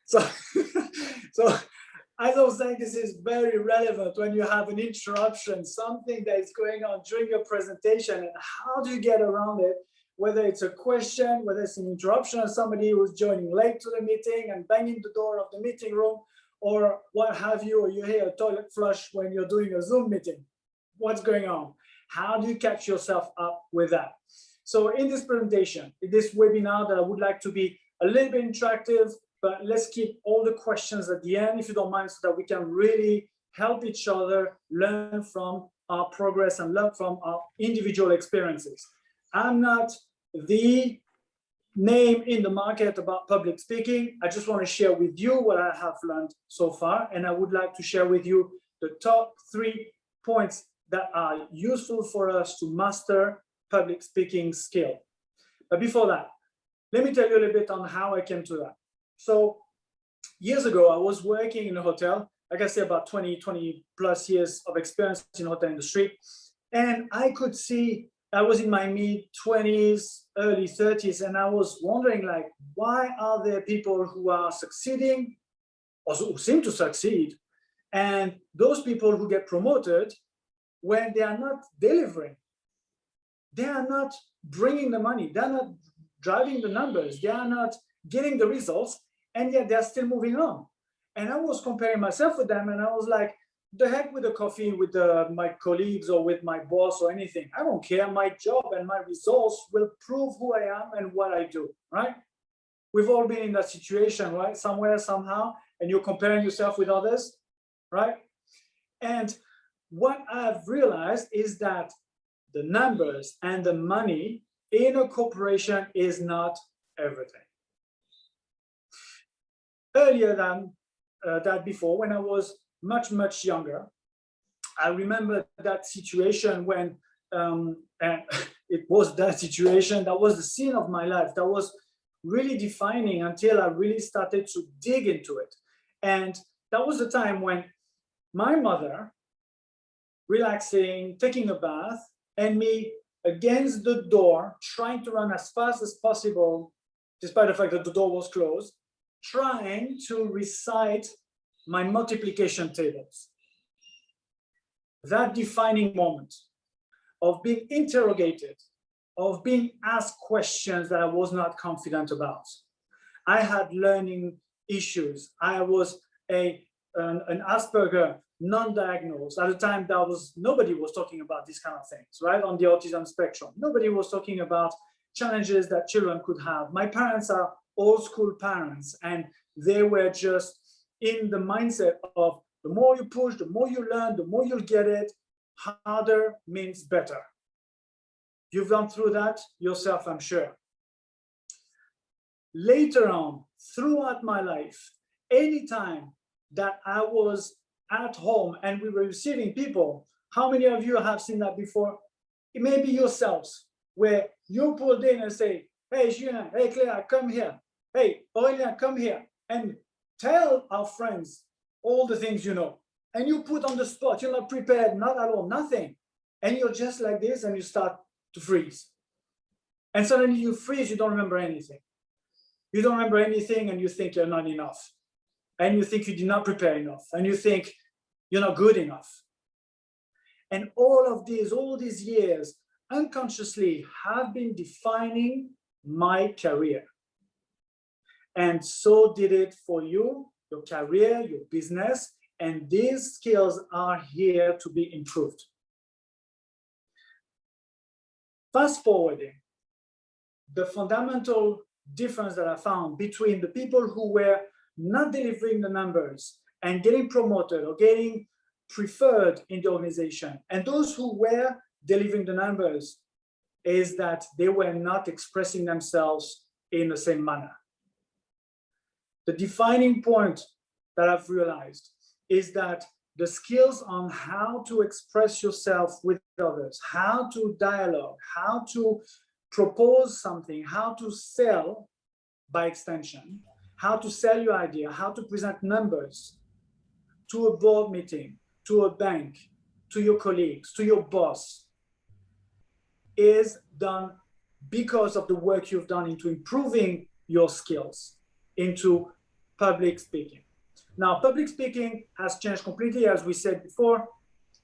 So, so as I was saying, this is very relevant when you have an interruption, something that is going on during your presentation, and how do you get around it? Whether it's a question, whether it's an interruption, or somebody who's joining late to the meeting and banging the door of the meeting room, or what have you, or you hear a toilet flush when you're doing a Zoom meeting. What's going on? How do you catch yourself up with that? So in this presentation, in this webinar that I would like to be a little bit interactive, but let's keep all the questions at the end, if you don't mind, so that we can really help each other learn from our progress and learn from our individual experiences. I'm not the name in the market about public speaking. I just want to share with you what I have learned so far, and I would like to share with you the top 3 points that are useful for us to master public speaking skill. But before that, let me tell you a little bit on how I came to that. So years ago, I was working in a hotel, like I said, about 20 plus years of experience in the hotel industry. And I could see, I was in my mid 20s, early 30s, and I was wondering, like, why are there people who are succeeding or who seem to succeed, and those people who get promoted when they are not delivering? They are not bringing the money, they're not driving the numbers, they are not getting the results, and yet they're still moving on. And I was comparing myself with them, and I was like, the heck with the coffee with my colleagues or with my boss or anything. I don't care. My job and my results will prove who I am and what I do, right? We've all been in that situation, right? Somewhere, somehow, and you're comparing yourself with others, right? And what I've realized is that the numbers and the money in a corporation is not everything. Earlier than that, before, when I was much younger, I remember that situation when, and it was that situation that was the scene of my life that was really defining until I really started to dig into it. And that was the time when my mother, relaxing, taking a bath, and me against the door, trying to run as fast as possible, despite the fact that the door was closed, trying to recite my multiplication tables. That defining moment of being interrogated, of being asked questions that I was not confident about. I had learning issues. I was an Asperger, non-diagnosed. At the time, nobody was talking about these kind of things, right? On the autism spectrum. Nobody was talking about challenges that children could have. My parents are old school parents, and they were just in the mindset of the more you push, the more you learn, the more you'll get it. Harder means better. You've gone through that yourself, I'm sure. Later on, throughout my life, anytime that I was at home and we were receiving people, how many of you have seen that before? It may be yourselves, where you pulled in and say, hey, Julien, hey, Claire, come here. Hey, Aurélien, come here. And tell our friends all the things you know. And you put on the spot, you're not prepared, not at all, nothing. And you're just like this, and you start to freeze. And suddenly you freeze, you don't remember anything. You don't remember anything, and you think you're not enough. And you think you did not prepare enough. And you think you're not good enough. And all these years, unconsciously have been defining my career. And so did it for you, your career, your business, and these skills are here to be improved. Fast forwarding, the fundamental difference that I found between the people who were not delivering the numbers and getting promoted or getting preferred in the organization, and those who were delivering the numbers, is that they were not expressing themselves in the same manner. The defining point that I've realized is that the skills on how to express yourself with others, how to dialogue, how to propose something, how to sell by extension, how to sell your idea, how to present numbers to a board meeting, to a bank, to your colleagues, to your boss, is done because of the work you've done into improving your skills into public speaking. Now, public speaking has changed completely, as we said before.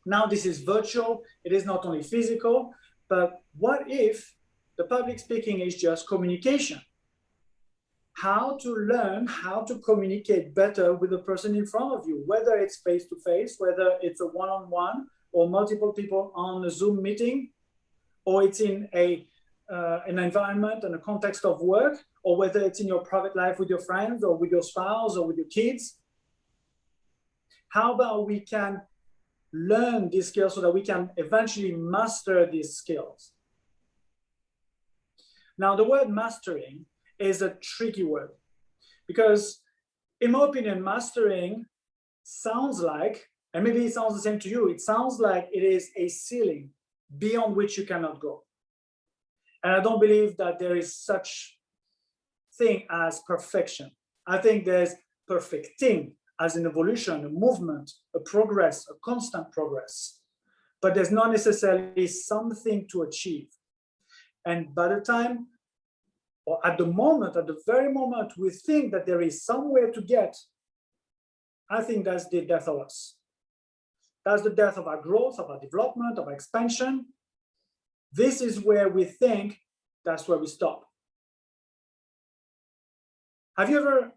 Now this is virtual, it is not only physical, but what if the public speaking is just communication? How to learn how to communicate better with the person in front of you, whether it's face-to-face, whether it's a one-on-one or multiple people on a Zoom meeting, or it's in an environment and a context of work, or whether it's in your private life with your friends or with your spouse or with your kids. How about we can learn these skills so that we can eventually master these skills? Now, the word mastering is a tricky word because, in my opinion, mastering sounds like, and maybe it sounds the same to you, it sounds like it is a ceiling beyond which you cannot go. And I don't believe that there is such thing as perfection. I think there's perfecting as an evolution, a movement, a progress, a constant progress. But there's not necessarily something to achieve. And by the time, or at the moment, at the very moment we think that there is somewhere to get, I think that's the death of us. That's the death of our growth, of our development, of our expansion. This is where we think that's where we stop. Have you ever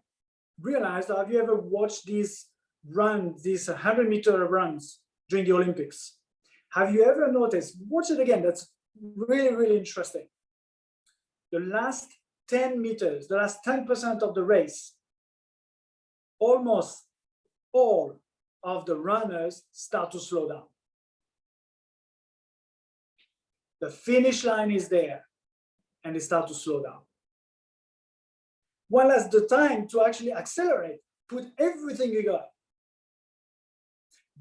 realized, or have you ever watched these runs, these 100-meter runs during the Olympics? Have you ever noticed, watch it again, that's really, really interesting. The last 10 meters, the last 10% of the race, almost all of the runners start to slow down. The finish line is there and they start to slow down. While as the time to actually accelerate, put everything you got.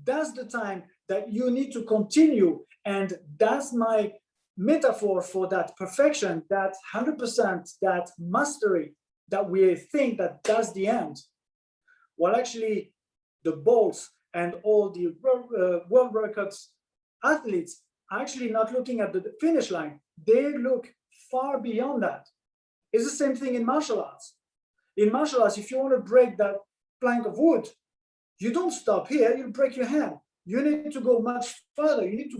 That's the time that you need to continue. And that's my metaphor for that perfection, that 100%, that mastery that we think that that's the end. Well, actually, the Bolts and all the world records athletes are actually not looking at the finish line. They look far beyond that. It's the same thing in martial arts. In martial arts, if you want to break that plank of wood, you don't stop here, you'll break your hand. You need to go much further. You need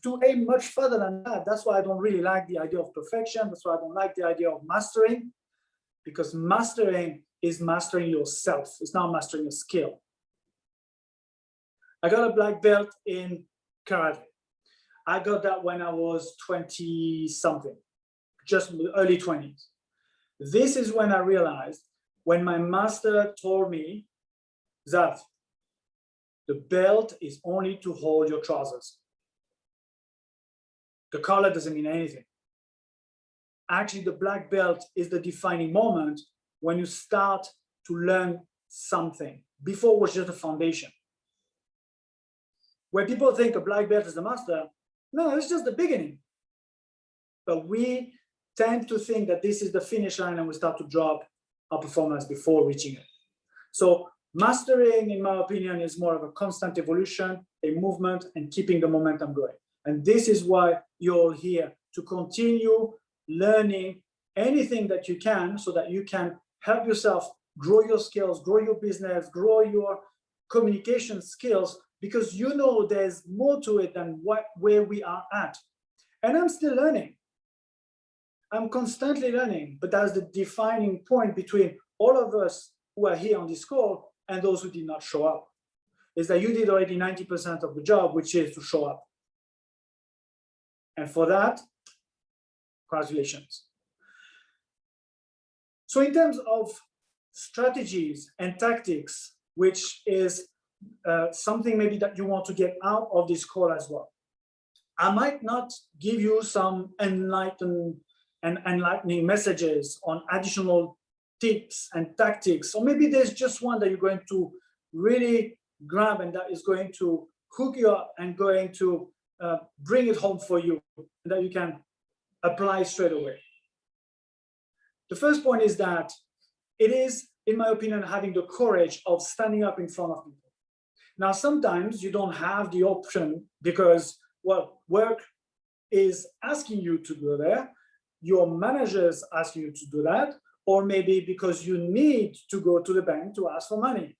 to aim much further than that. That's why I don't really like the idea of perfection. That's why I don't like the idea of mastering, because mastering is mastering yourself. It's not mastering a skill. I got a black belt in karate. I got that when I was 20-something, just early 20s. This is when I realized, when my master told me that the belt is only to hold your trousers. The color doesn't mean anything. Actually, the black belt is the defining moment when you start to learn something. Before it was just a foundation. When people think a black belt is the master, no, it's just the beginning. But we tend to think that this is the finish line and we start to drop our performance before reaching it. So mastering, in my opinion, is more of a constant evolution, a movement, and keeping the momentum going. And this is why you're all here, to continue learning anything that you can so that you can help yourself grow your skills, grow your business, grow your communication skills, because you know there's more to it than where we are at. And I'm still learning. I'm constantly learning, but that's the defining point between all of us who are here on this call and those who did not show up, is that you did already 90% of the job, which is to show up. And for that, congratulations. So in terms of strategies and tactics, which is something maybe that you want to get out of this call as well, I might not give you some enlightening messages on additional tips and tactics, or maybe there's just one that you're going to really grab and that is going to hook you up and going to bring it home for you, and that you can apply straight away. The first point is that it is, in my opinion, having the courage of standing up in front of people. Now, sometimes you don't have the option because, well, work is asking you to go there, your managers ask you to do that, or maybe because you need to go to the bank to ask for money,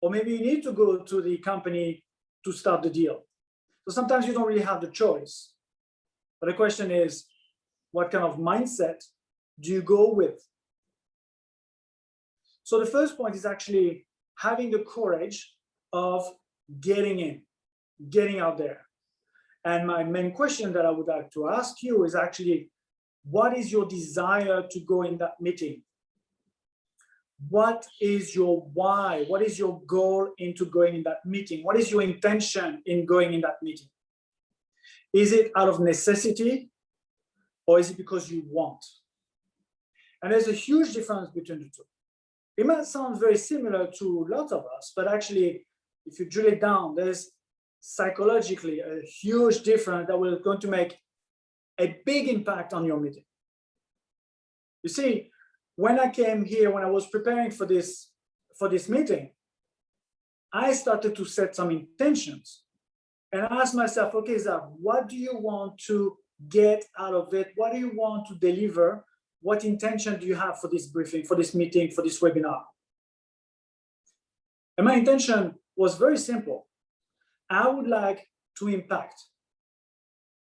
or maybe you need to go to the company to start the deal. So sometimes you don't really have the choice. But the question is, what kind of mindset do you go with? So the first point is actually having the courage of getting in, getting out there. And my main question that I would like to ask you is actually, what is your desire to go in that meeting? What is your why? What is your goal into going in that meeting? What is your intention in going in that meeting? Is it out of necessity, or is it because you want? And there's a huge difference between the two. It might sound very similar to lots of us, but actually, if you drill it down, there's psychologically a huge difference that will going to make a big impact on your meeting. You see, when I came here, when I was preparing for this meeting, I started to set some intentions. And I asked myself, okay, Zach, what do you want to get out of it? What do you want to deliver? What intention do you have for this briefing, for this meeting, for this webinar? And my intention was very simple. I would like to impact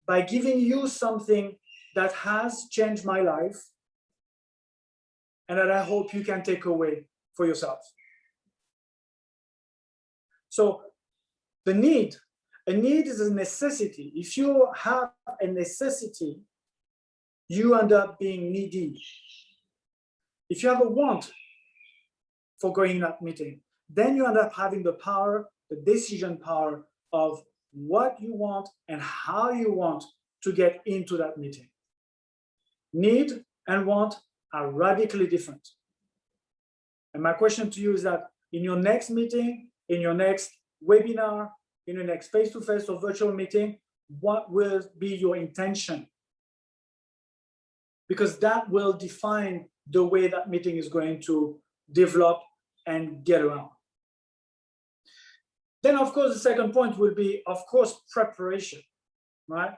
by giving you something that has changed my life and that I hope you can take away for yourself. So a need is a necessity. If you have a necessity, you end up being needy. If you have a want for going in that meeting, then you end up having the power, the decision power of what you want and how you want to get into that meeting. Need and want are radically different. And my question to you is that in your next meeting, in your next webinar, in your next face-to-face or virtual meeting, what will be your intention? Because that will define the way that meeting is going to develop and get around. Then, of course, the second point will be, of course, preparation, right?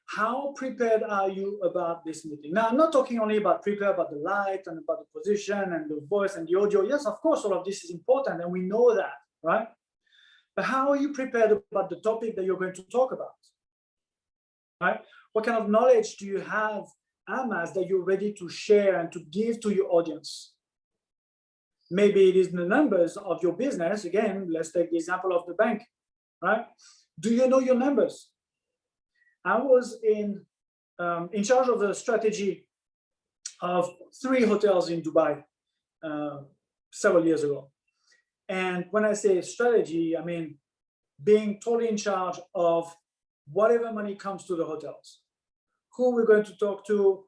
How prepared are you about this meeting? Now, I'm not talking only about prepare about the light and about the position and the voice and the audio. Yes, of course, all of this is important, and we know that, right? But how are you prepared about the topic that you're going to talk about, right? What kind of knowledge do you have amassed that you're ready to share and to give to your audience? Maybe it is the numbers of your business. Again, let's take the example of the bank, right? Do you know your numbers? I was in charge of the strategy of 3 hotels in Dubai several years ago. And when I say strategy, I mean being totally in charge of whatever money comes to the hotels. Who we're going to talk to,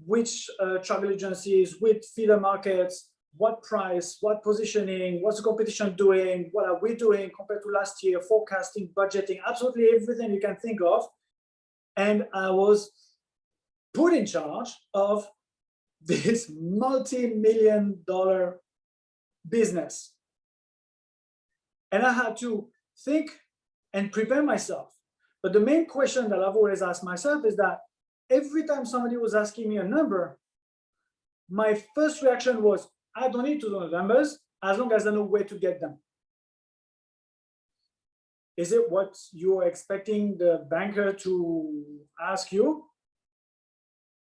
which travel agencies, which feeder markets, what price, what positioning, what's the competition doing, what are we doing compared to last year, forecasting, budgeting, absolutely everything you can think of. And I was put in charge of this multi-million-dollar business. And I had to think and prepare myself. But the main question that I've always asked myself is that every time somebody was asking me a number, my first reaction was, I don't need to know the numbers as long as I know where to get them. Is it what you're expecting the banker to ask you,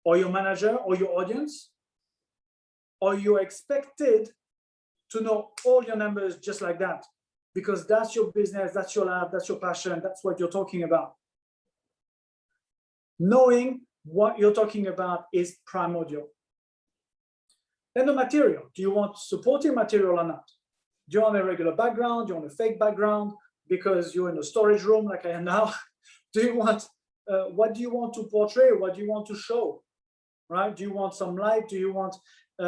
or your manager, or your audience? Or you're expected to know all your numbers just like that? Because that's your business, that's your life, that's your passion, that's what you're talking about. Knowing what you're talking about is primordial. Then the material. Do you want supporting material or not? Do you want a regular background? Do you want a fake background because you're in a storage room like I am now? Do you want, what do you want to portray? What do you want to show, right? Do you want some light? Do you want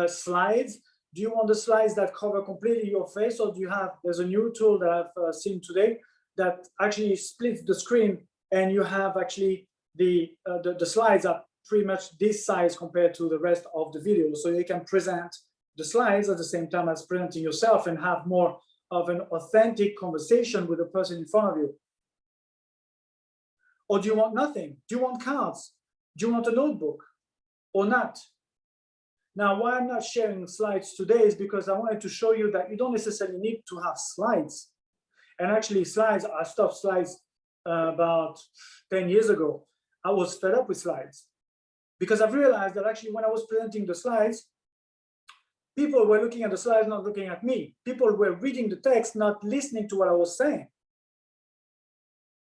slides? Do you want the slides that cover completely your face, or do you have, there's a new tool that I've seen today that actually splits the screen, and you have actually the slides are pretty much this size compared to the rest of the video. So you can present the slides at the same time as presenting yourself and have more of an authentic conversation with the person in front of you. Or do you want nothing? Do you want cards? Do you want a notebook or not? Now, why I'm not sharing slides today is because I wanted to show you that you don't necessarily need to have slides. And actually slides, I stopped slides about 10 years ago. I was fed up with slides because I've realized that actually when I was presenting the slides, people were looking at the slides, not looking at me. People were reading the text, not listening to what I was saying.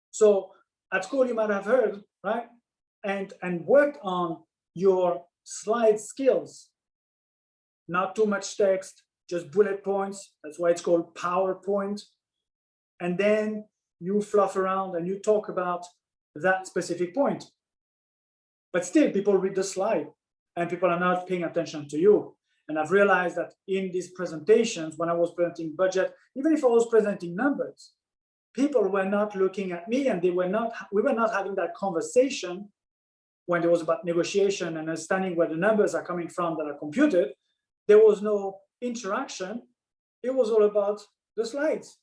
So at school, you might have heard, right? And worked on your slide skills. Not too much text, just bullet points. That's why it's called PowerPoint. And then you fluff around and you talk about that specific point. But still, people read the slide and people are not paying attention to you. And I've realized that in these presentations, when I was presenting budget, even if I was presenting numbers, people were not looking at me and we were not having that conversation when it was about negotiation and understanding where the numbers are coming from that are computed. There was no interaction. It was all about the slides.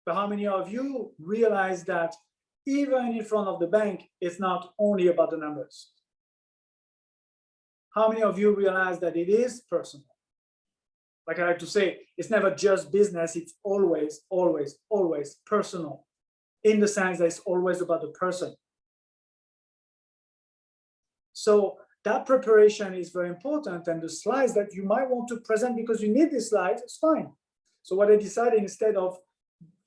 But how many of you realize that even in front of the bank, it's not only about the numbers? How many of you realize that it is personal? Like I like to say, it's never just business, it's always, always, always personal, in the sense that it's always about the person. So that preparation is very important, and the slides that you might want to present because you need these slides, it's fine. So what I decided, instead of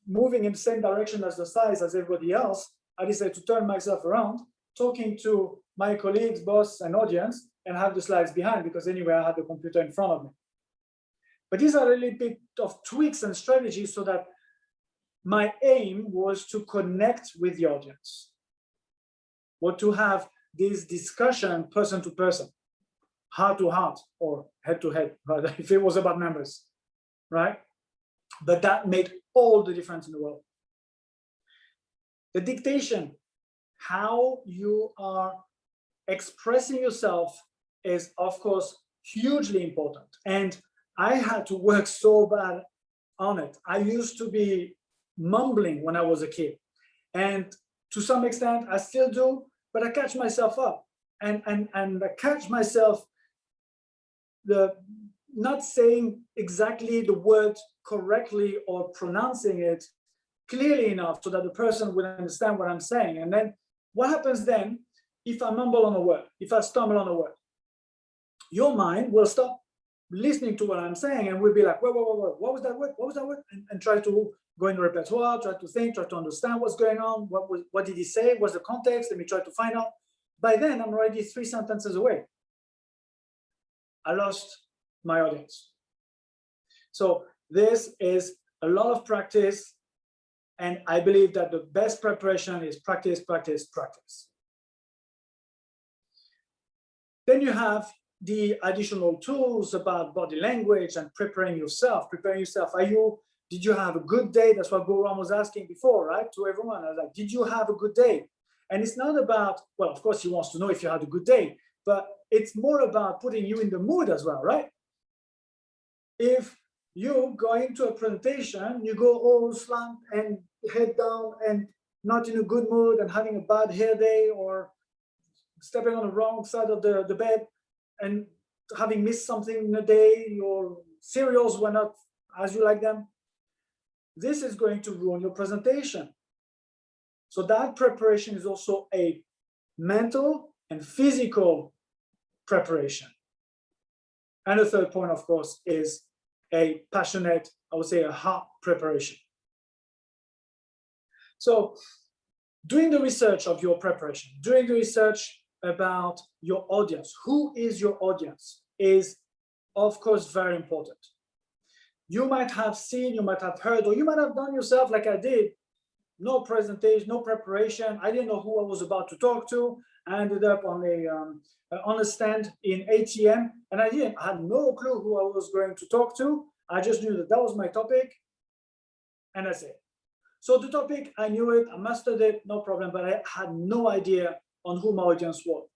moving in the same direction as the slides as everybody else, I decided to turn myself around, talking to my colleagues, boss, and audience, and have the slides behind, because anyway, I had the computer in front of me. But these are a little bit of tweaks and strategies so that my aim was to connect with the audience, or to have this discussion person to person, heart to heart, or head to head, right? If it was about numbers, right? But that made all the difference in the world. The dictation, how you are expressing yourself, is of course hugely important. And I had to work so bad on it. I used to be mumbling when I was a kid. And to some extent, I still do, but I catch myself up. And I catch myself not saying exactly the word correctly or pronouncing it clearly enough so that the person will understand what I'm saying. And then what happens then if I mumble on a word, if I stumble on a word? Your mind will stop listening to what I'm saying and will be like, whoa, what was that word? What was that word? And try to go in the repertoire, try to think, try to understand what's going on. What did he say? What's the context? Let me try to find out. By then, I'm already 3 sentences away. I lost my audience. So this is a lot of practice. And I believe that the best preparation is practice, practice, practice. Then you have the additional tools about body language and preparing yourself. Did you have a good day? That's what Goran was asking before, right? To everyone. I was like, did you have a good day? And it's not about, well, of course he wants to know if you had a good day, but it's more about putting you in the mood as well, right? If you go into a presentation, you go all slumped and head down and not in a good mood and having a bad hair day, or stepping on the wrong side of the bed and having missed something in a day, your cereals were not as you like them, this is going to ruin your presentation. So that preparation is also a mental and physical preparation. And the third point, of course, is a passionate, I would say a heart preparation. So doing the research of your preparation, doing the research about your audience, who is your audience, is of course very important. You might have seen, you might have heard, or you might have done yourself like I did, no presentation, no preparation. I didn't know who I was about to talk to. I ended up on a stand in ATM, and I had no clue who I was going to talk to. I just knew that was my topic, and that's it. So the topic, I knew it, I mastered it, no problem, but I had no idea on who my audience was.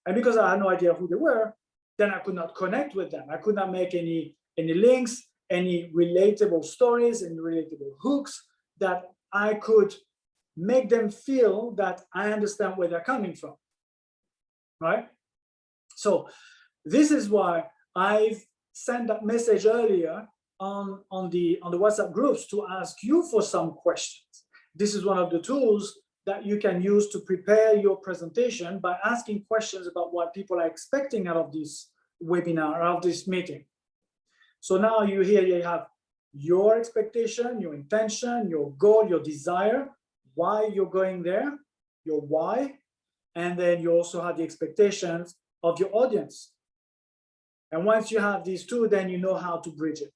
And because I had no idea who they were, then I could not connect with them. I could not make any links, any relatable stories, any relatable hooks that I could make them feel that I understand where they're coming from, right? So this is why I've sent that message earlier on the WhatsApp groups to ask you for some questions. This is one of the tools that you can use to prepare your presentation by asking questions about what people are expecting out of this webinar, out of this meeting. So now you have your expectation, your intention, your goal, your desire, why you're going there, your why, and then you also have the expectations of your audience. And once you have these two, then you know how to bridge it.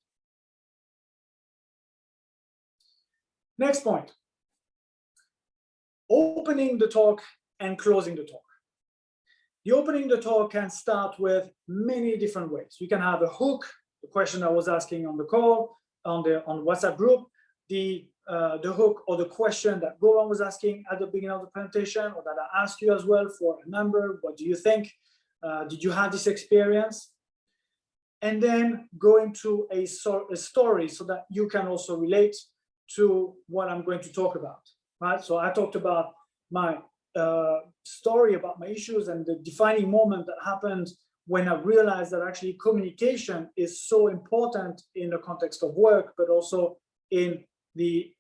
Next point. Opening the talk and closing the talk. The opening the talk can start with many different ways. You can have a hook, the question I was asking on the call, on WhatsApp group, the hook or the question that Goran was asking at the beginning of the presentation, or that I asked you as well for a number. What do you think? Did you have this experience? And then go into a story so that you can also relate to what I'm going to talk about, right? So I talked about my story about my issues and the defining moment that happened when I realized that actually communication is so important in the context of work, but also in the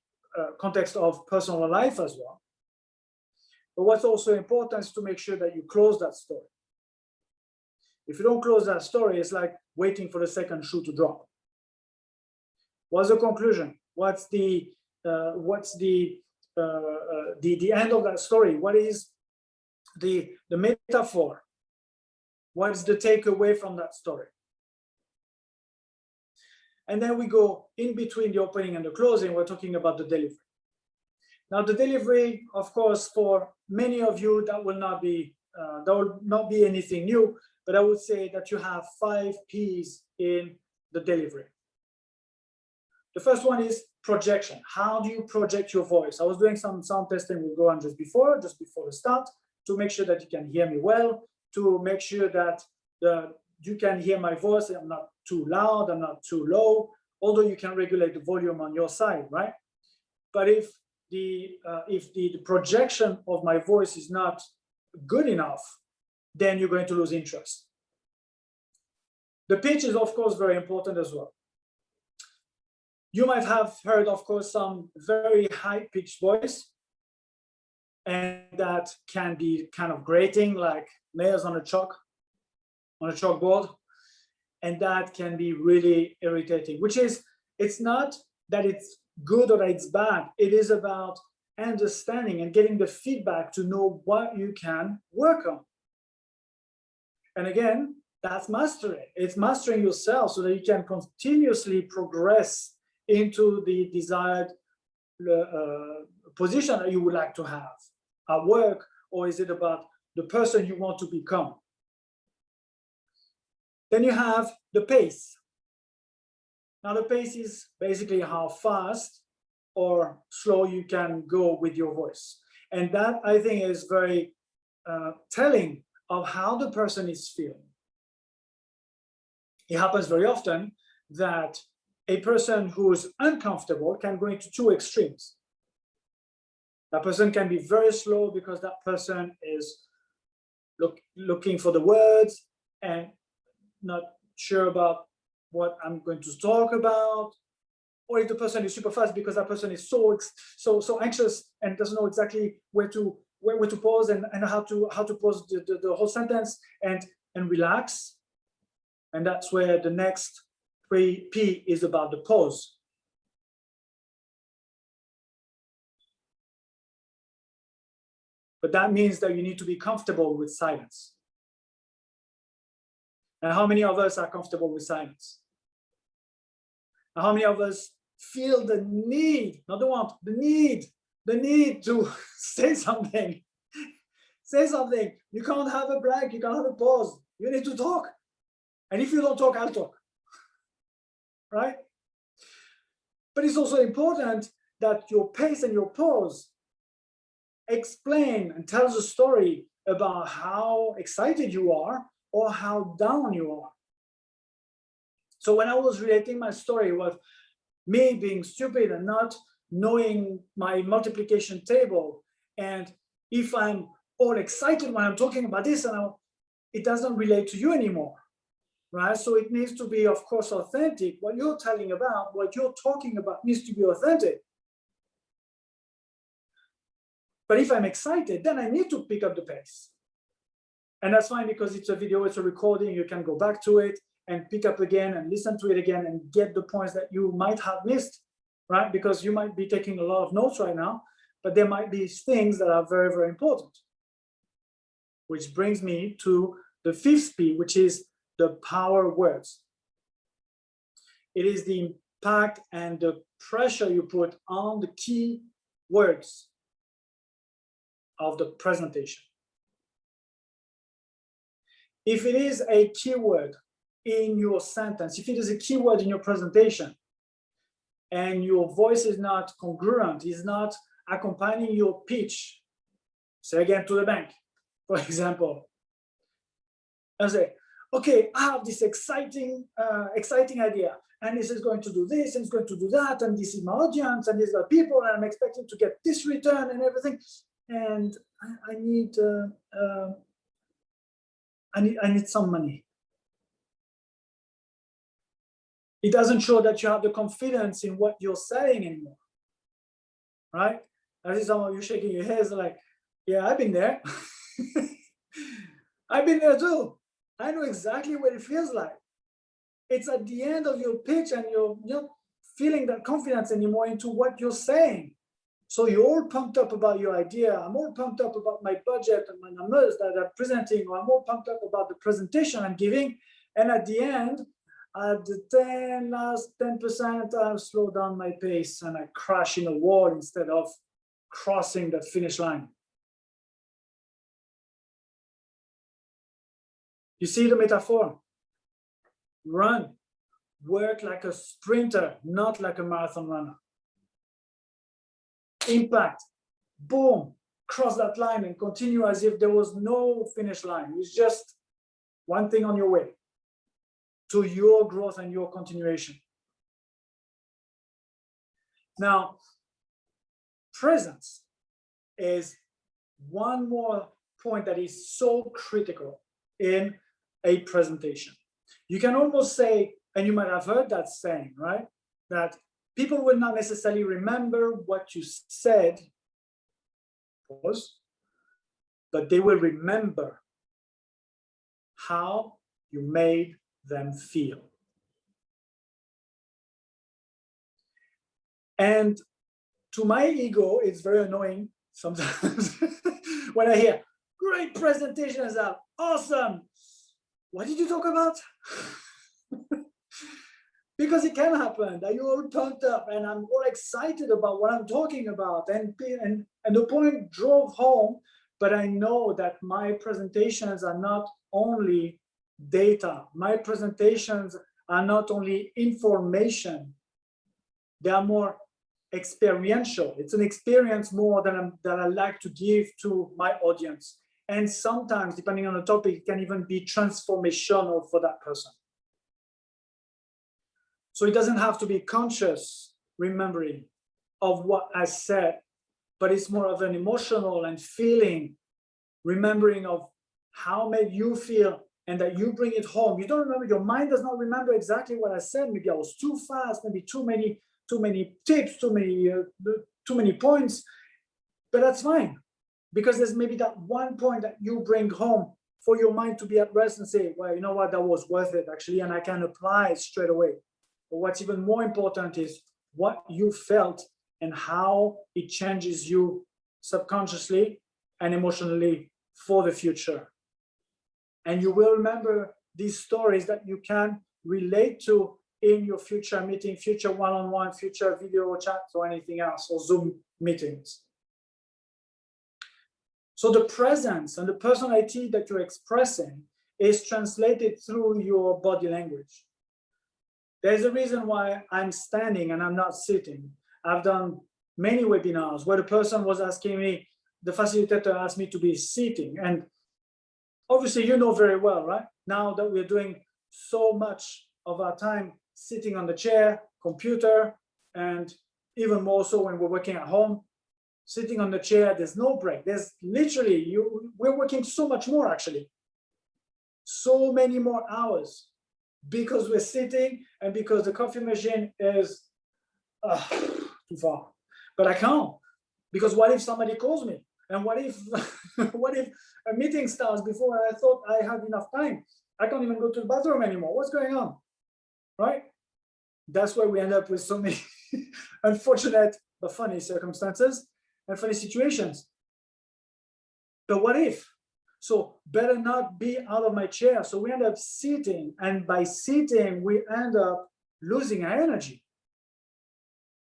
context of personal life as well. But what's also important is to make sure that you close that story. If you don't close that story, it's like waiting for the second shoe to drop. What's the conclusion? What's the end of that story? What is the metaphor? What's the takeaway from that story? And then we go in between the opening and the closing. We're talking about the delivery. Now, the delivery, of course, for many of you, that will not be anything new. But I would say that you have 5 P's in the delivery. The first one is projection. How do you project your voice? I was doing some sound testing with Goran just before the start, to make sure that you can hear me well, to make sure that you can hear my voice. I'm not too loud, I'm not too low, although you can regulate the volume on your side, right? But if the projection of my voice is not good enough, then you're going to lose interest. The pitch is, of course, very important as well. You might have heard, of course, some very high-pitched voice, and that can be kind of grating, like nails on a chalkboard, and that can be really irritating. It's not that it's good or that it's bad. It is about understanding and getting the feedback to know what you can work on. And again, that's mastery. It's mastering yourself so that you can continuously progress into the desired position that you would like to have at work, or is it about the person you want to become? Then you have the pace. Now, the pace is basically how fast or slow you can go with your voice. And that, I think, is very telling of how the person is feeling. It happens very often that a person who is uncomfortable can go into 2 extremes. That person can be very slow because that person is looking for the words and not sure about what I'm going to talk about. Or if the person is super fast because that person is so anxious and doesn't know exactly where to pause and how to pause the whole sentence and relax. And that's where the next P is about the pause. But that means that you need to be comfortable with silence. And how many of us are comfortable with silence? And how many of us feel the need, not the want, the need to say something? Say something. You can't have a blank, you can't have a pause. You need to talk. And if you don't talk, I'll talk. Right? But it's also important that your pace and your pause explain and tells a story about how excited you are or how down you are. So when I was relating my story with me being stupid and not knowing my multiplication table, and if I'm all excited when I'm talking about this, and it doesn't relate to you anymore, right? So it needs to be, of course, authentic. What you're telling about, what you're talking about needs to be authentic. But if I'm excited, then I need to pick up the pace. And that's fine because it's a video, it's a recording, you can go back to it and pick up again and listen to it again and get the points that you might have missed, right? Because you might be taking a lot of notes right now, but there might be things that are very, very important. Which brings me to the fifth P, which is the power words. It is the impact and the pressure you put on the key words of the presentation. If it is a keyword in your sentence, if it is a keyword in your presentation, and your voice is not congruent, is not accompanying your pitch, say again to the bank, for example, and say, okay, I have this exciting idea, and this is going to do this, and it's going to do that, and this is my audience, and these are people, and I'm expecting to get this return and everything, and I need some money. It doesn't show that you have the confidence in what you're saying anymore, right? I see some of you shaking your heads like, yeah, I've been there. I've been there too. I know exactly what it feels like. It's at the end of your pitch and you're not feeling that confidence anymore into what you're saying. So you're all pumped up about your idea. I'm all pumped up about my budget and my numbers that I'm presenting, or I'm all pumped up about the presentation I'm giving. And at the end, at the last 10%, I've slowed down my pace and I crash in a wall instead of crossing that finish line. You see the metaphor? Run, work like a sprinter, not like a marathon runner. Impact, boom, cross that line and continue as if there was no finish line. It's just one thing on your way to your growth and your continuation. Now, presence is one more point that is so critical in a presentation. You can almost say, and you might have heard that saying, right? That people will not necessarily remember what you said, but they will remember how you made them feel. And to my ego, it's very annoying sometimes when I hear, great presentation is out, awesome. What did you talk about? Because it can happen that you're all pumped up and I'm all excited about what I'm talking about, and the point drove home, but I know that my presentations are not only data. My presentations are not only information. They are more experiential. It's an experience more that I like to give to my audience. And sometimes, depending on the topic, it can even be transformational for that person. So it doesn't have to be conscious remembering of what I said, but it's more of an emotional and feeling remembering of how made you feel, and that you bring it home. You don't remember, your mind does not remember exactly what I said. Maybe I was too fast, maybe too many tips, too many points, but that's fine. Because there's maybe that one point that you bring home for your mind to be at rest and say, well, you know what, that was worth it actually, and I can apply it straight away. But what's even more important is what you felt and how it changes you subconsciously and emotionally for the future. And you will remember these stories that you can relate to in your future meeting, future one-on-one, future video chats, or anything else, or Zoom meetings. So the presence and the personality that you're expressing is translated through your body language. There's a reason why I'm standing and I'm not sitting. I've done many webinars where the person was asking me, the facilitator asked me to be sitting. And obviously, you know very well, right? Now that we're doing so much of our time sitting on the chair, computer, and even more so when we're working at home, sitting on the chair, there's no break. There's literally, we're working so much more actually. so many more hours because we're sitting and because the coffee machine is too far. But I can't, because what if somebody calls me? And what if what if a meeting starts before I thought I had enough time? I can't even go to the bathroom anymore. What's going on? Right? That's where we end up with so many unfortunate but funny circumstances and funny situations. But what if? So better not be out of my chair. So we end up sitting, and by sitting, we end up losing our energy.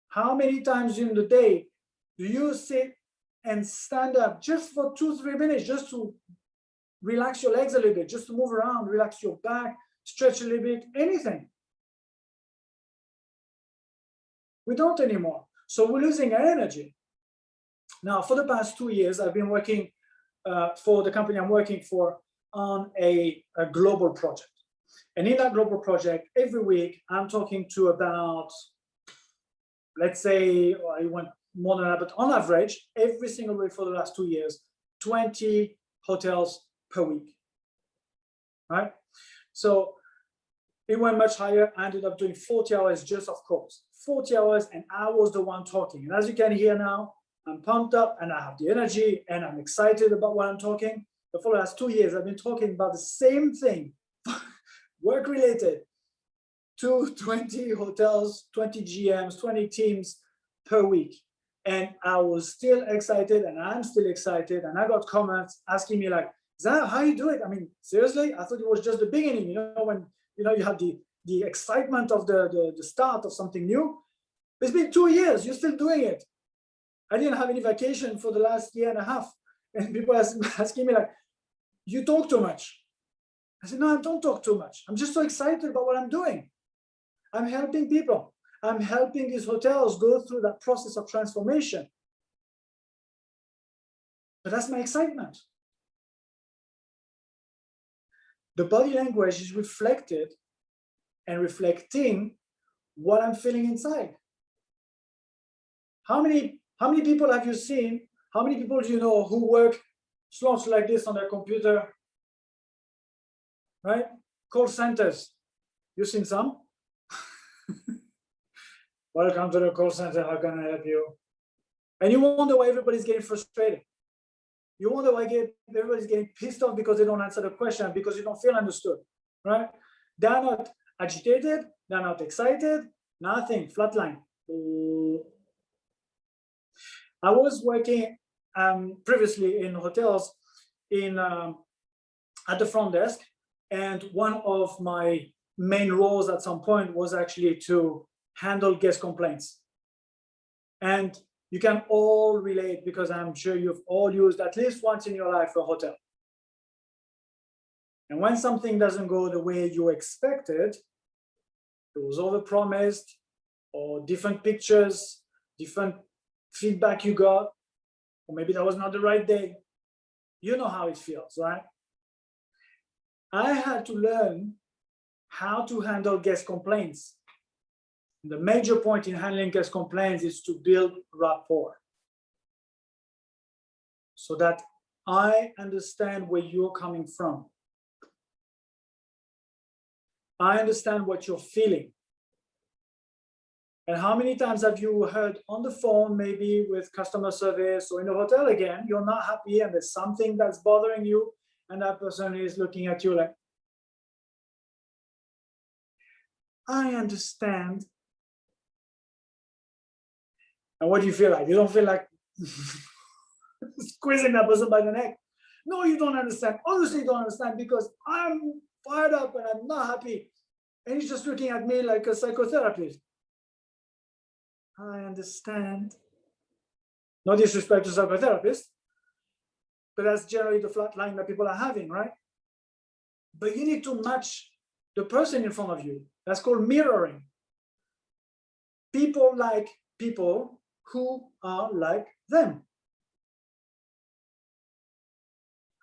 How many times in the day do you sit and stand up just for 2-3 minutes, just to relax your legs a little bit, just to move around, relax your back, stretch a little bit, anything? We don't anymore. So we're losing our energy. Now, for the past 2 years, I've been working for the company I'm working for on a global project. And in that global project, every week, I'm talking to about, let's say, I went more than that, but on average, every single week for the last 2 years, 20 hotels per week, right? So it went much higher. I ended up doing 40 hours just of calls, 40 hours, and I was the one talking. And as you can hear now, I'm pumped up and I have the energy and I'm excited about what I'm talking. But for the last 2 years, I've been talking about the same thing, work related, to 20 hotels, 20 GMs, 20 teams per week. And I was still excited, and I'm still excited. And I got comments asking me like, Zah, how you do it? I mean, seriously, I thought it was just the beginning, when you have the excitement of the start of something new. It's been 2 years, you're still doing it. I didn't have any vacation for the last year and a half. And people asking me like, you talk too much. I said, no, I don't talk too much. I'm just so excited about what I'm doing. I'm helping people. I'm helping these hotels go through that process of transformation. But that's my excitement. The body language is reflected and reflecting what I'm feeling inside. How many people have you seen? How many people do you know who work slots like this on their computer? Right? Call centers. You've seen some? Welcome to the call center. How can I help you? And you wonder why everybody's getting frustrated. You wonder why everybody's getting pissed off because they don't answer the question, because you don't feel understood, right? They're not agitated. They're not excited. Nothing. Flatline. I was working previously in hotels at the front desk, and one of my main roles at some point was actually to handle guest complaints. And you can all relate, because I'm sure you've all used at least once in your life a hotel. And when something doesn't go the way you expected, it was overpromised, or different pictures, different feedback you got, or maybe that was not the right day. You know how it feels, right? I had to learn how to handle guest complaints. The major point in handling guest complaints is to build rapport, so that I understand where you're coming from. I understand what you're feeling. And how many times have you heard on the phone, maybe with customer service or in a hotel again, you're not happy and there's something that's bothering you, and that person is looking at you like, I understand. And what do you feel like? You don't feel like squeezing that person by the neck? No, you don't understand. Honestly, you don't understand, because I'm fired up and I'm not happy. And he's just looking at me like a psychotherapist. I understand. No disrespect to psychotherapists, but that's generally the flat line that people are having, right? But you need to match the person in front of you. That's called mirroring. People like people who are like them.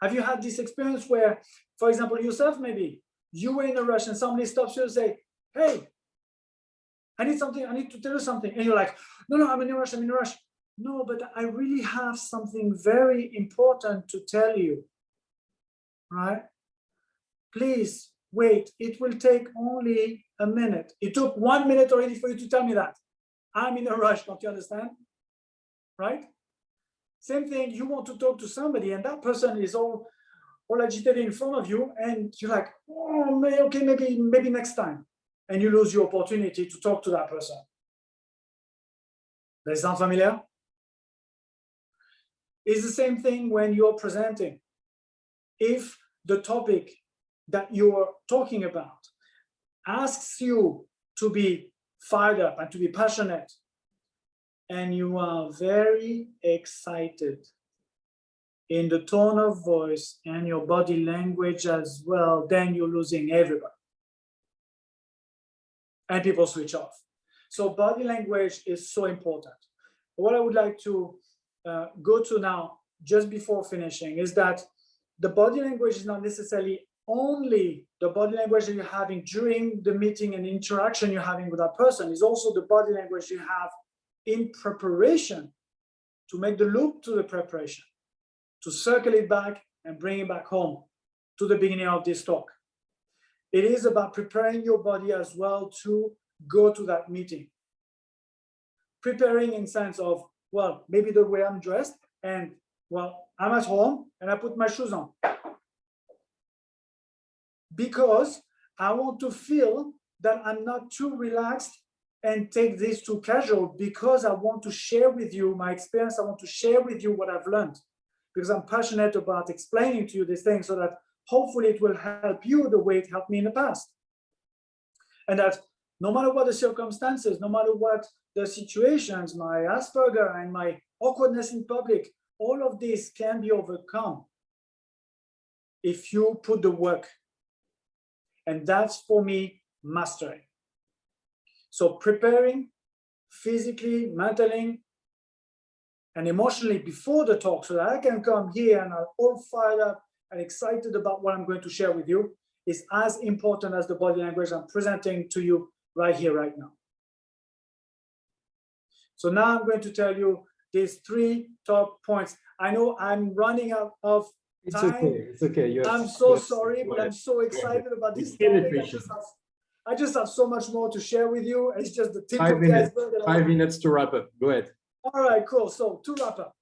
Have you had this experience where, for example, yourself, maybe you were in a rush and somebody stops you and say, hey, I need something, I need to tell you something. And you're like, no, I'm in a rush, I'm in a rush. No, but I really have something very important to tell you, right? please wait, it will take only a minute. It took 1 minute already for you to tell me that. I'm in a rush, don't you understand? Right? Same thing, you want to talk to somebody and that person is all agitated in front of you and you're like, oh, okay, maybe next time. And you lose your opportunity to talk to that person. Does that sound familiar? It's the same thing when you're presenting. If the topic that you're talking about asks you to be fired up and to be passionate, and you are very excited in the tone of voice and your body language as well, then you're losing everybody. And people switch off. So body language is so important. What I would like to go to now, just before finishing, is that the body language is not necessarily only the body language that you're having during the meeting and interaction you're having with that person. It's also the body language you have in preparation to make the loop to the preparation, to circle it back and bring it back home to the beginning of this talk. It is about preparing your body as well to go to that meeting. Preparing in sense of, well, maybe the way I'm dressed and, well, I'm at home and I put my shoes on. Because I want to feel that I'm not too relaxed and take this too casual, because I want to share with you my experience. I want to share with you what I've learned, because I'm passionate about explaining to you these things so that hopefully it will help you the way it helped me in the past. And that no matter what the circumstances, no matter what the situations, my Asperger and my awkwardness in public, all of this can be overcome if you put the work. And that's, for me, mastering. So preparing physically, mentally, and emotionally before the talk so that I can come here and I'm all fired up and excited about what I'm going to share with you is as important as the body language I'm presenting to you right here, right now. So now I'm going to tell you these 3 top points. I know I'm running out of time. It's okay. I'm so sorry, but I'm so excited about this topic. I just have so much more to share with you. It's just the tip of the iceberg. 5 minutes to wrap up. Go ahead. All right, cool. So to wrap up,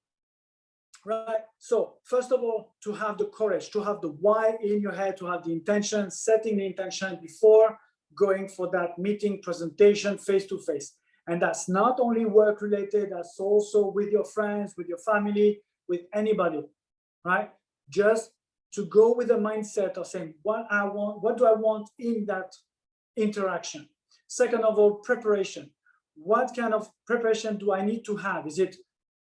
right? So first of all, to have the courage, to have the why in your head, to have the intention, setting the intention before going for that meeting, presentation, face-to-face. And that's not only work related, that's also with your friends, with your family, with anybody, right? Just to go with a mindset of saying, what do I want in that interaction? Second of all, preparation. What kind of preparation do I need to have? Is it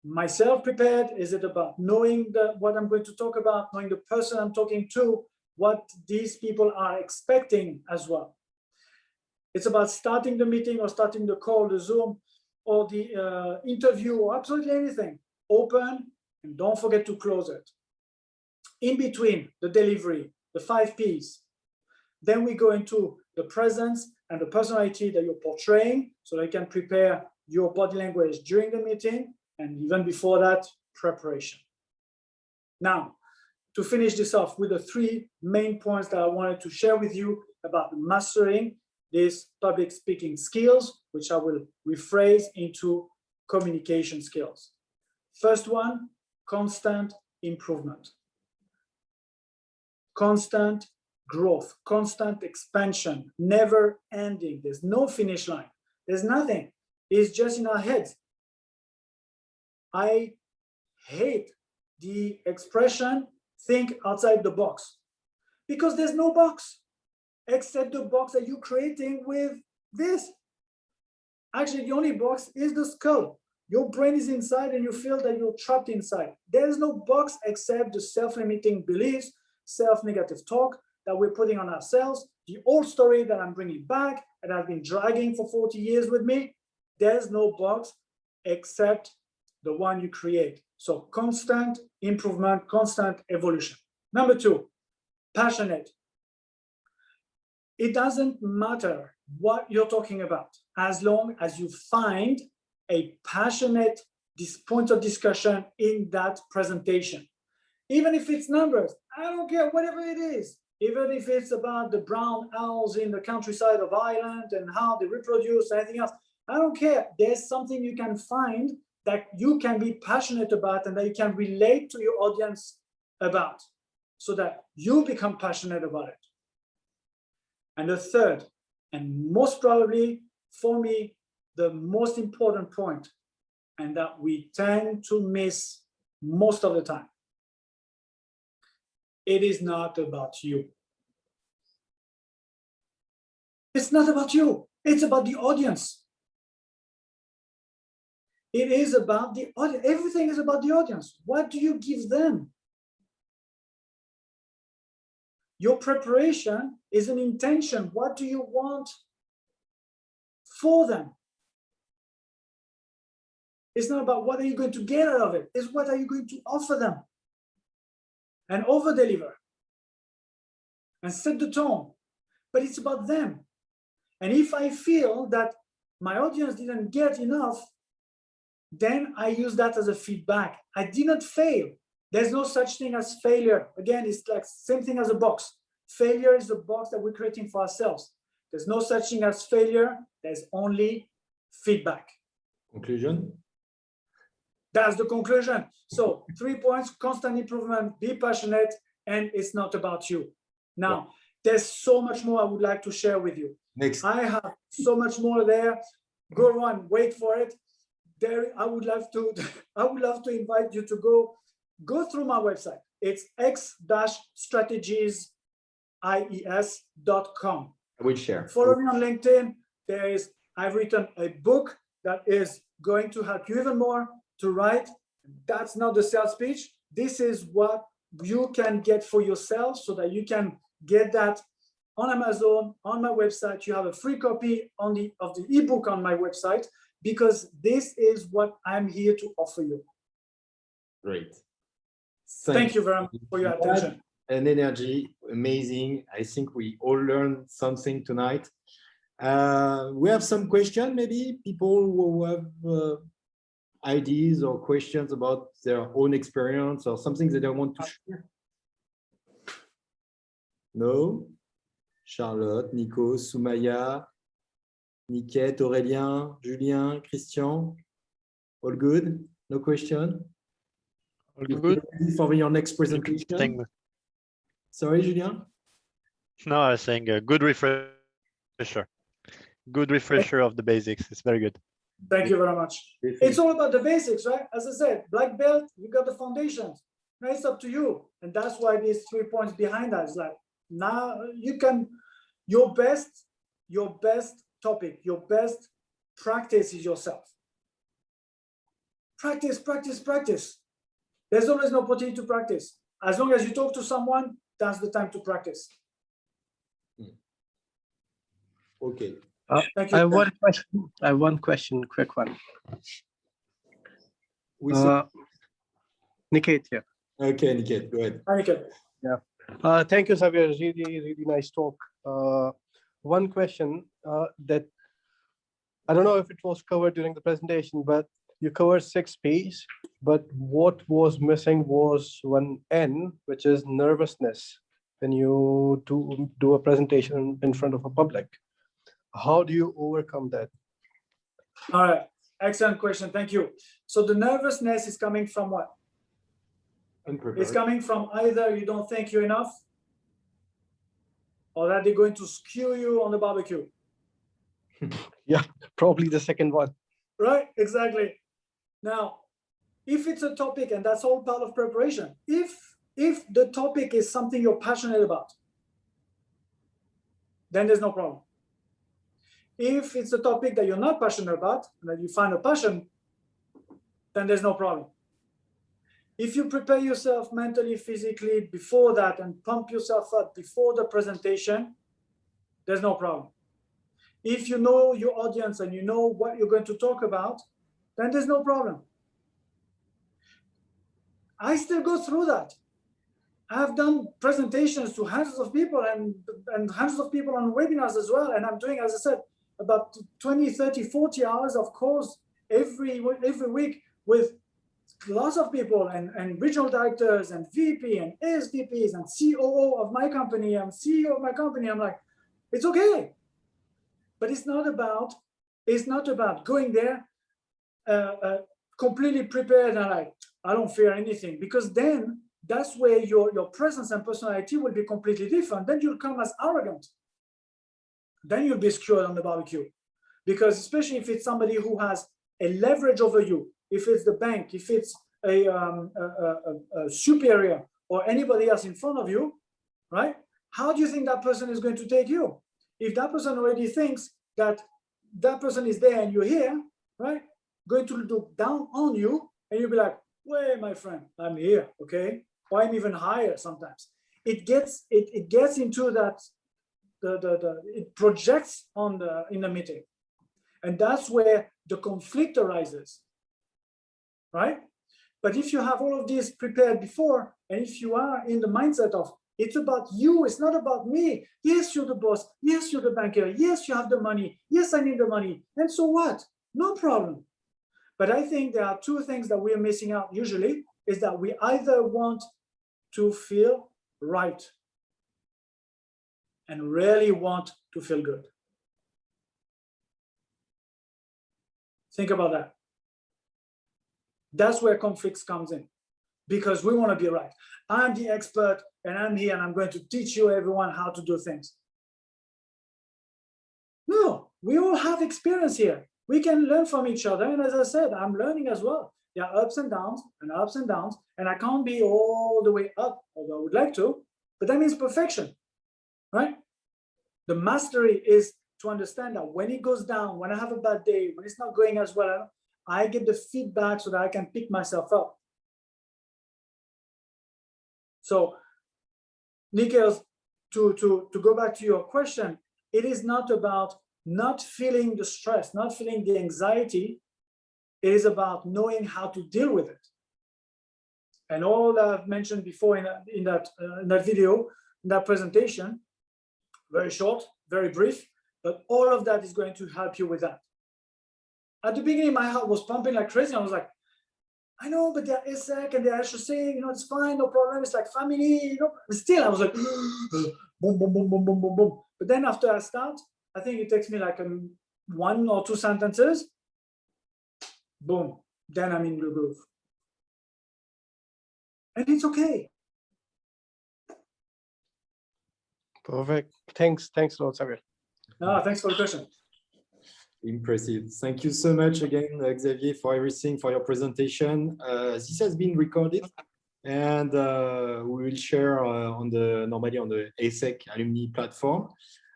myself prepared? Is it about knowing what I'm going to talk about, knowing the person I'm talking to, what these people are expecting as well? It's about starting the meeting or starting the call, the Zoom, or the interview, or absolutely anything. Open and don't forget to close it. In between, the delivery, the 5 Ps. Then we go into the presence and the personality that you're portraying so that you can prepare your body language during the meeting, and even before that, preparation. Now, to finish this off with the 3 main points that I wanted to share with you about mastering these public speaking skills, which I will rephrase into communication skills. First one, constant improvement. Constant growth, constant expansion, never ending. There's no finish line. There's nothing. It's just in our heads. I hate the expression, think outside the box, because there's no box except the box that you're creating with this. Actually, the only box is the skull. Your brain is inside and you feel that you're trapped inside. There is no box except the self-limiting beliefs, self-negative talk that we're putting on ourselves, the old story that I'm bringing back and I've been dragging for 40 years with me. There's no box except the one you create. So constant improvement, constant evolution. Number 2, passionate. It doesn't matter what you're talking about, as long as you find a passionate point of discussion in that presentation. Even if it's numbers, I don't care, whatever it is. even if it's about the brown owls in the countryside of Ireland and how they reproduce, anything else. I don't care. There's something you can find that you can be passionate about and that you can relate to your audience about, so that you become passionate about it. And the third, and most probably for me, the most important point, and that we tend to miss most of the time, it is not about you. It's not about you. It's about the audience. It is about the audience. Everything is about the audience. What do you give them? Your preparation is an intention. What do you want for them? It's not about what are you going to get out of it. It's what are you going to offer them? And over-deliver. And set the tone. But it's about them. And if I feel that my audience didn't get enough, then I use that as a feedback. I didn't fail. There's no such thing as failure. Again, it's like same thing as a box. Failure is a box that we're creating for ourselves. There's no such thing as failure. There's only feedback. Conclusion? That's the conclusion. So 3 points: constant improvement, be passionate, and it's not about you. Now, there's so much more I would like to share with you. Next. I have so much more there. Go on, wait for it. There, I would love to invite you to go through my website. It's x-strategies.com. I will share. Follow me on LinkedIn. I've written a book that is going to help you even more to write. That's not the sales pitch. This is what you can get for yourself so that you can get that on Amazon, on my website. You have a free copy of the ebook on my website, because this is what I'm here to offer you. Great. Thank you very much for your attention. And energy, amazing. I think we all learned something tonight. We have some questions, maybe people who have ideas or questions about their own experience or something that they want to share. No? Charlotte, Nico, Soumaya, Niket, Aurélien, Julien, Christian, all good? No question? All good. For your next presentation? Sorry, Julien? No, I was saying a good refresher. Good refresher of the basics. It's very good. Thank you very much. It's all about the basics, right? As I said, black belt, you got the foundations. Now it's up to you. And that's why these 3 points behind us, like now you can, your best topic, your best practice is yourself. Practice, practice, practice. There's always an opportunity to practice. As long as you talk to someone, that's the time to practice. Okay. Thank you. I have one question, quick one. Niket here. Okay, Niket, go ahead. Hi, Niket. Yeah. Thank you, Xavier. Really nice talk. One question that I don't know if it was covered during the presentation, but you covered 6 P's, but what was missing was one N, which is nervousness when you do a presentation in front of a public. How do you overcome that? All right, excellent question. Thank you. So the nervousness is coming from what? It's coming from either you don't think you're enough, or that they're going to skew you on the barbecue. Yeah, probably the second one. Right, exactly. Now, if it's a topic, and that's all part of preparation, if the topic is something you're passionate about, then there's no problem. If it's a topic that you're not passionate about, and that you find a passion, then there's no problem. If you prepare yourself mentally, physically before that and pump yourself up before the presentation, there's no problem. If you know your audience and you know what you're going to talk about, then there's no problem. I still go through that. I've done presentations to hundreds of people and hundreds of people on webinars as well. And I'm doing, as I said, about 20, 30, 40 hours of course every week with lots of people and regional directors and VP and SVPs and COO of my company, I'm CEO of my company. I'm like, it's okay. But it's not about going there completely prepared and like, I don't fear anything, because then that's where your presence and personality will be completely different. Then you'll come as arrogant. Then you'll be skewered on the barbecue, because especially if it's somebody who has a leverage over you, if it's the bank, if it's a superior or anybody else in front of you, right? How do you think that person is going to take you? If that person already thinks that that person is there and you're here, right? Going to look down on you, and you'll be like, wait, my friend, I'm here, okay? Or I'm even higher sometimes. It gets into that, it projects in the meeting. And that's where the conflict arises, right? But if you have all of this prepared before, and if you are in the mindset of, it's about you, it's not about me. Yes, you're the boss. Yes, you're the banker. Yes, you have the money. Yes, I need the money. And so what? No problem. But I think there are two things that we are missing out usually, is that we either want to feel right and rarely want to feel good. Think about that. That's where conflicts comes in, because we want to be right. I'm the expert and I'm here and I'm going to teach you everyone how to do things. No, we all have experience here. We can learn from each other. And as I said, I'm learning as well. There are ups and downs, and I can't be all the way up, although I would like to, but that means perfection, right? The mastery is to understand that when it goes down, when I have a bad day, when it's not going as well, I get the feedback so that I can pick myself up. So, Nikhil, to go back to your question, it is not about not feeling the stress, not feeling the anxiety. It is about knowing how to deal with it. And all that I've mentioned before in that video, in that presentation, very short, very brief, but all of that is going to help you with that. At the beginning, my heart was pumping like crazy. I was like, I know, but they're ESSEC and they're HSC, it's fine, no problem. It's like family, But still, I was like, boom, boom, boom, boom, boom, boom, boom. But then after I start, I think it takes me like 1 or 2 sentences. Boom, then I'm in the groove. And it's okay. Perfect. Thanks a lot, Xavier. Thanks for the question. Impressive. Thank you so much again, Xavier, for everything, for your presentation. This has been recorded, and we will share normally on the ESSEC alumni platform.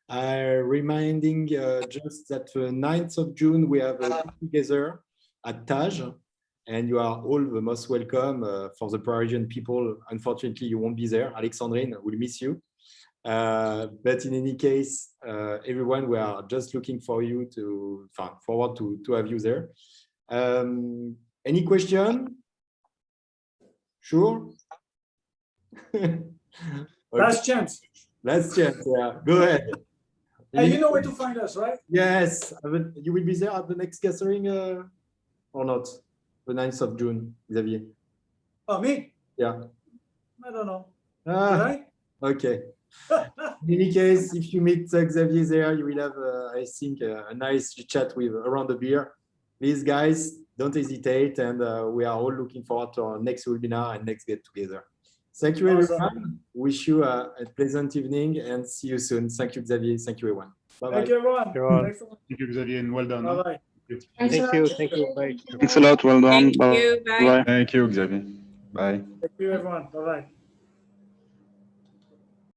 Reminding just that 9th of June, we have a get-together at Taj, and you are all the most welcome. For the Parisian people, unfortunately, you won't be there. Alexandrine will miss you. But in any case, everyone, we are just looking forward to have you there. Any question? Sure. Okay. Last chance. Last chance. Yeah. Go ahead. And you know where to find us, right? Yes. You will be there at the next gathering or not? The 9th of June, Xavier. Oh, me? Yeah. I don't know. Right? Okay. In any case, if you meet Xavier there, you will have, I think, a nice chat with around the beer. Please, guys, don't hesitate, and we are all looking forward to our next webinar and next get together. Thank you, everyone. Awesome. Wish you a pleasant evening, and see you soon. Thank you, Xavier. Thank you, everyone. Bye-bye. Thank you, everyone. Thank you, Xavier, and well done. Bye-bye. Thank you. Bye. Thanks a lot. Well done. Thank you. Bye. Thank you, Xavier. Bye. Thank you, everyone. Bye-bye.